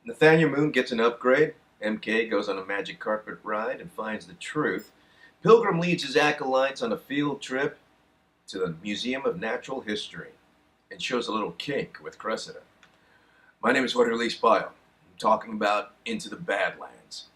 Nathaniel Moon gets an upgrade. MK goes on a magic carpet ride and finds the truth. Pilgrim leads his acolytes on a field trip to the Museum of Natural History and shows a little kink with Cressida. My name is Jorge-Luis. I'm talking about Into the Badlands.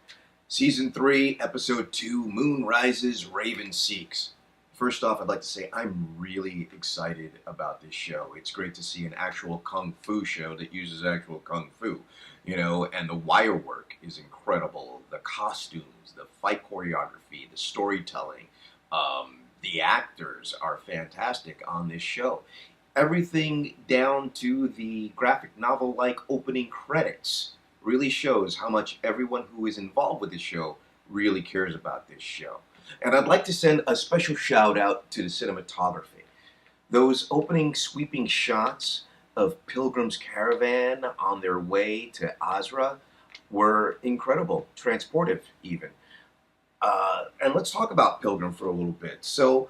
Season 3, Episode 2, Moon Rises, Raven Seeks. First off, I'd like to say I'm really excited about this show. It's great to see an actual kung fu show that uses actual kung fu, and the wire work is incredible. The costumes, the fight choreography, the storytelling, the actors are fantastic on this show. Everything down to the graphic novel-like opening credits really shows how much everyone who is involved with this show really cares about this show. And I'd like to send a special shout out to the cinematography. Those opening sweeping shots of Pilgrim's caravan on their way to Azra were incredible, transportive even. And let's talk about Pilgrim for a little bit. So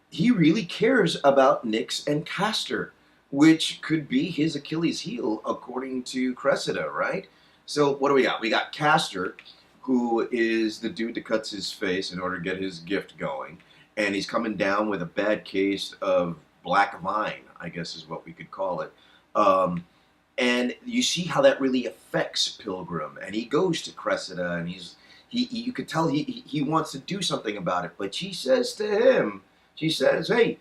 he really cares about Nyx and Castor, which could be his Achilles heel according to Cressida, right? So what do we got? We got Castor, who is the dude that cuts his face in order to get his gift going. And he's coming down with a bad case of black vine, I guess is what we could call it. And you see how that really affects Pilgrim. And he goes to Cressida, and you could tell he wants to do something about it. But she says to him, hey,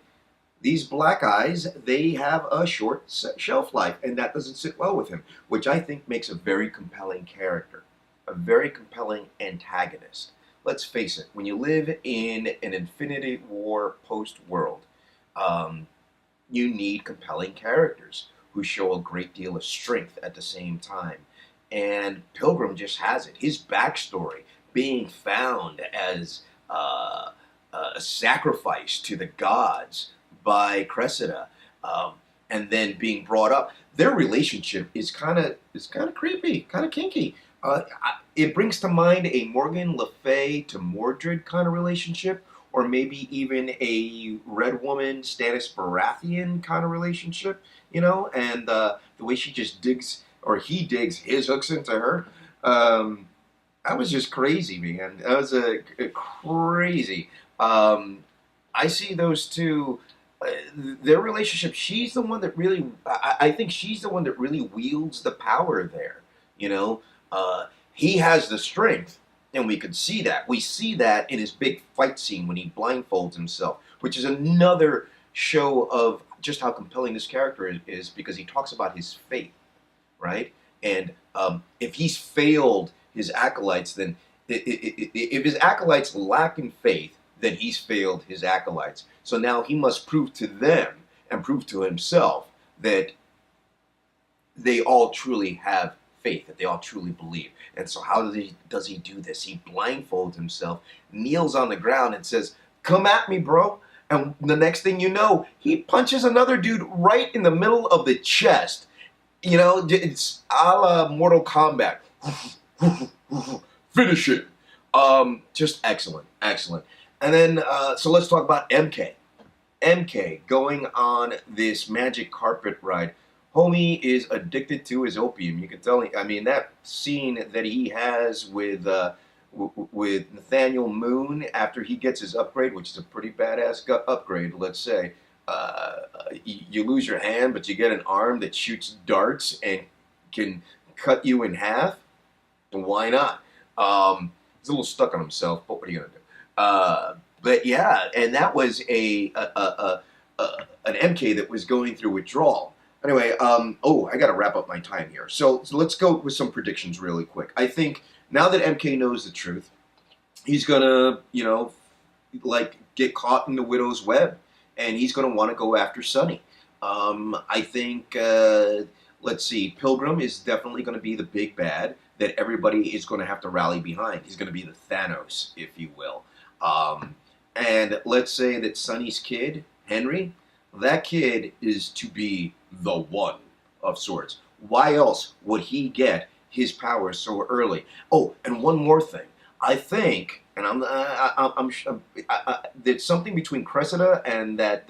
these black eyes, they have a short shelf life, and that doesn't sit well with him, which I think makes a very compelling character, a very compelling antagonist. Let's face it, when you live in an Infinity War post-world, you need compelling characters who show a great deal of strength at the same time. And Pilgrim just has it. His backstory, being found as a sacrifice to the gods by Cressida, and then being brought up. Their relationship is kind of creepy, kind of kinky. It brings to mind a Morgan Le Fay to Mordred kind of relationship, or maybe even a Red Woman Stannis Baratheon kind of relationship, and the way she just digs, or he digs his hooks into her. That was just crazy, man. That was a crazy. I see those two, their relationship. She's the one that really, I think she's the one that really wields the power there. He has the strength, and we could see that. We see that in his big fight scene when he blindfolds himself, which is another show of just how compelling this character is because he talks about his faith, right? And if he's failed his acolytes, then if his acolytes lack in faith, then he's failed his acolytes. So now he must prove to them and prove to himself that they all truly have faith, that they all truly believe. And so how does he do this? He blindfolds himself, kneels on the ground and says, "Come at me, bro." And the next thing you know, he punches another dude right in the middle of the chest. It's a la Mortal Kombat. Finish it. Just excellent. And then, so let's talk about MK. MK going on this magic carpet ride. Homie is addicted to his opium. You can tell. I mean, that scene that he has with Nathaniel Moon after he gets his upgrade, which is a pretty badass upgrade, let's say. You lose your hand, but you get an arm that shoots darts and can cut you in half. Why not? He's a little stuck on himself, but what are you gonna do? But yeah, and that was an MK that was going through withdrawal. Anyway, I got to wrap up my time here. So let's go with some predictions really quick. I think now that MK knows the truth, he's gonna, get caught in the widow's web, and he's gonna want to go after Sunny. I think, let's see, Pilgrim is definitely going to be the big bad that everybody is going to have to rally behind. He's going to be the Thanos, if you will. And let's say that Sunny's kid, Henry, that kid is to be the one of sorts. Why else would he get his powers so early? Oh, and one more thing. I think, and there's something between Cressida and that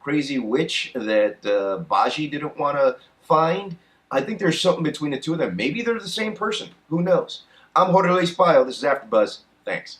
crazy witch that Baji didn't want to find. I think there's something between the two of them. Maybe they're the same person. Who knows? I'm Jorge-Luis. This is AfterBuzz. Thanks.